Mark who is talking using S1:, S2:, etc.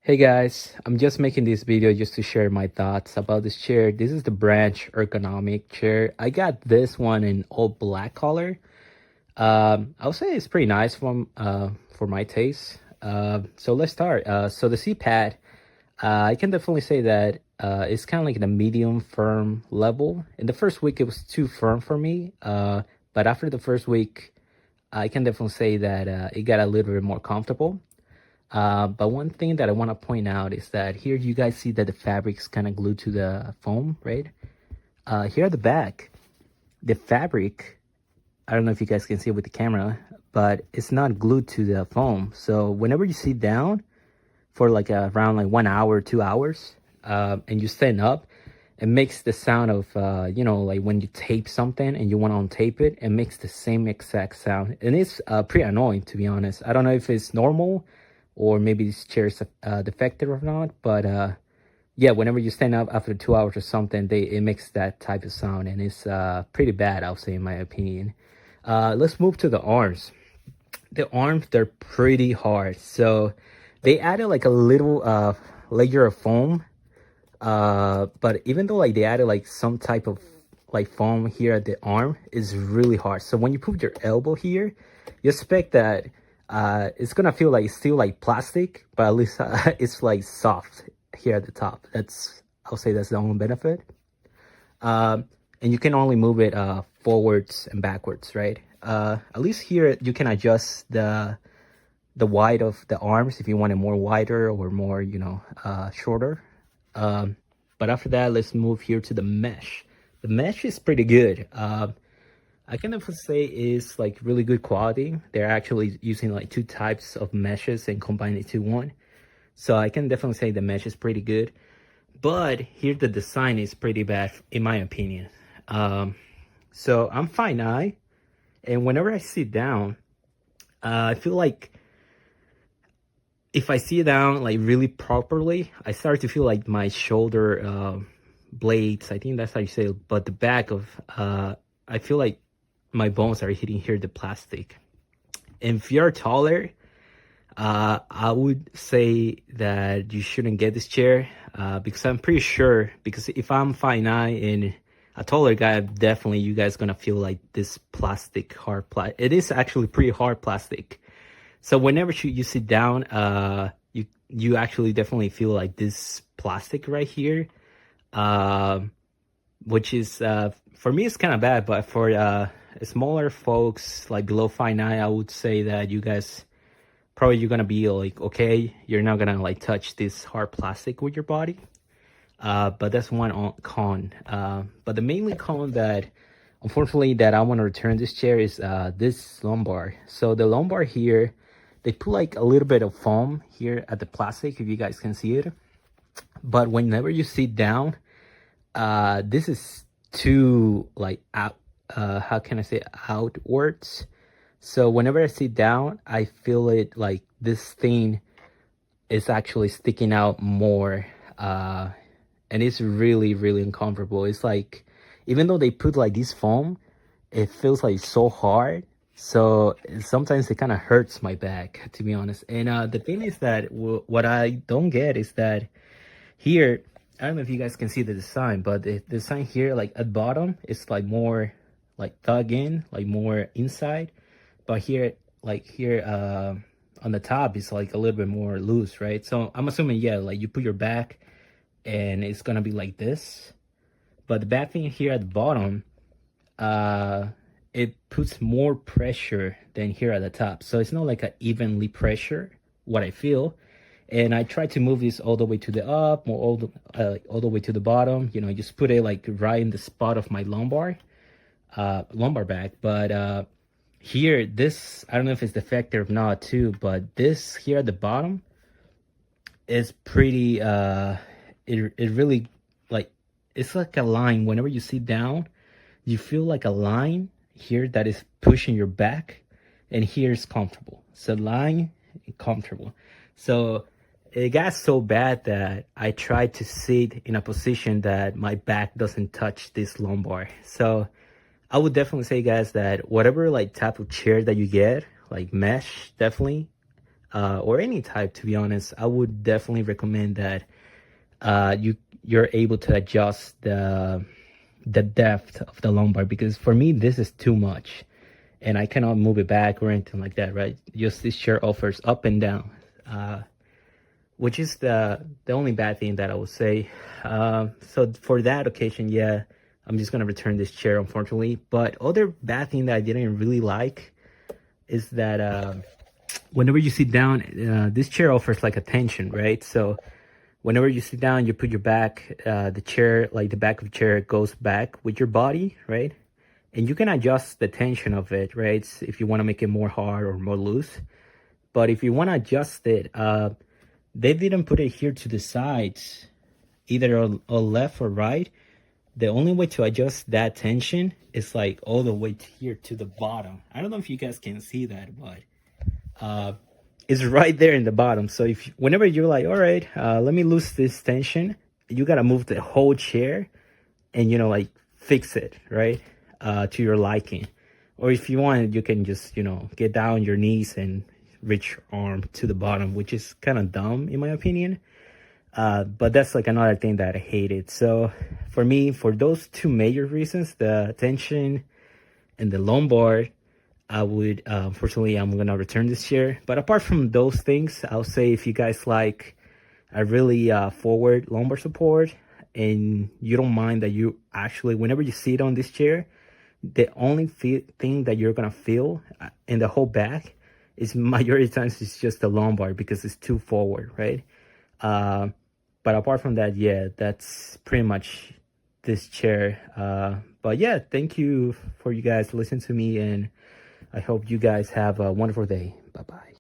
S1: Hey guys, I'm just making this video just to share my thoughts about this chair. This is the Branch Ergonomic chair. I got this one in all black color. I would say it's pretty nice for my taste. So let's start. So the seat pad, I can definitely say that it's kind of like the medium firm level. In the first week, it was too firm for me. But after the first week, I can definitely say that it got a little bit more comfortable. But one thing that I want to point out is that here you guys see that the fabric is kind of glued to the foam, right? Here at the back, the fabric, I don't know if you guys can see it with the camera, but it's not glued to the foam. So whenever you sit down for like around like 1 hour, 2 hours, and you stand up, it makes the sound of, like when you tape something and you want to untape it, it makes the same exact sound. And it's pretty annoying, to be honest. I don't know if it's normal or maybe this chair is defective or not, but yeah, whenever you stand up after 2 hours or something, it makes that type of sound, and it's pretty bad, I'll say, in my opinion. Let's move to the arms. The arms, they're pretty hard, so they added like a little layer of foam, but even though like they added like some type of like foam here at the arm, is really hard. So when you put your elbow here, you expect that it's gonna feel like it's still like plastic, but at least it's like soft here at the top. I'll say that's the only benefit. And you can only move it forwards and backwards, right? At least here you can adjust the width of the arms if you want it more wider or more, shorter. But after that, let's move here to the mesh. The mesh is pretty good. I can definitely say it's like really good quality. They're actually using like two types of meshes and combining it to one. So I can definitely say the mesh is pretty good. But here the design is pretty bad in my opinion. So I'm 5'9", and whenever I sit down, I feel like if I sit down like really properly, I start to feel like my shoulder blades, I think that's how you say it, but the back of, I feel like my bones are hitting here the plastic. And if you're taller, I would say that you shouldn't get this chair because I'm pretty sure, because if I'm 5'9" and a taller guy, definitely you guys gonna feel like this plastic, hard plastic. It is actually pretty hard plastic. So whenever you sit down, you actually definitely feel like this plastic right here, which is for me it's kind of bad, but for smaller folks like below 5'9", I would say that you guys probably you're gonna be like okay, you're not gonna like touch this hard plastic with your body. But that's one con. But the mainly con that unfortunately that I want to return this chair is this lumbar. So the lumbar here, they put like a little bit of foam here at the plastic, if you guys can see it. But whenever you sit down, this is too like out, how can I say, outwards. So whenever I sit down, I feel it like this thing is actually sticking out more, and it's really really uncomfortable. It's like even though they put like this foam, it feels like so hard. So sometimes it kind of hurts my back, to be honest. And the thing is that what I don't get is that here, I don't know if you guys can see the design, but the design here, like at bottom, it's like more like dug in, like more inside. But here, like here on the top, it's like a little bit more loose, right? So I'm assuming, yeah, like you put your back and it's gonna be like this. But the bad thing here at the bottom, it puts more pressure than here at the top. So it's not like an evenly pressure, what I feel. And I try to move this all the way to the up or all the way to the bottom, just put it like right in the spot of my lumbar back. But here, this, I don't know if it's defective or not too, but this here at the bottom is pretty it really, like, it's like a line. Whenever you sit down, you feel like a line here that is pushing your back, and here is comfortable. So line, comfortable. So it got so bad that I tried to sit in a position that my back doesn't touch this lumbar. So I would definitely say, guys, that whatever like type of chair that you get, like mesh, definitely or any type, to be honest, I would definitely recommend that you're able to adjust the depth of the lumbar, because for me this is too much and I cannot move it back or anything like that, right? Just this chair offers up and down, which is the only bad thing that I would say. So for that occasion, yeah, I'm just gonna return this chair, unfortunately. But other bad thing that I didn't really like is that whenever you sit down, this chair offers like a tension, right? So whenever you sit down, you put your back, the chair, like the back of the chair goes back with your body, right? And you can adjust the tension of it, right? If you want to make it more hard or more loose. But if you want to adjust it, they didn't put it here to the sides, either on left or right. The only way to adjust that tension is like all the way to here to the bottom. I don't know if you guys can see that, but it's right there in the bottom. So if whenever you're like, all right, let me lose this tension, you gotta move the whole chair and like fix it, right, to your liking. Or if you want, you can just get down on your knees and reach your arm to the bottom, which is kind of dumb in my opinion. But that's like another thing that I hated. So for me, for those two major reasons, the tension and the lumbar, I would, unfortunately, I'm going to return this chair. But apart from those things, I'll say if you guys like a really forward lumbar support and you don't mind that you actually, whenever you sit on this chair, the only thing that you're going to feel in the whole back is majority of times it's just the lumbar because it's too forward, right? But apart from that, yeah, that's pretty much this chair. But yeah, thank you for you guys listening to me, and I hope you guys have a wonderful day. Bye bye.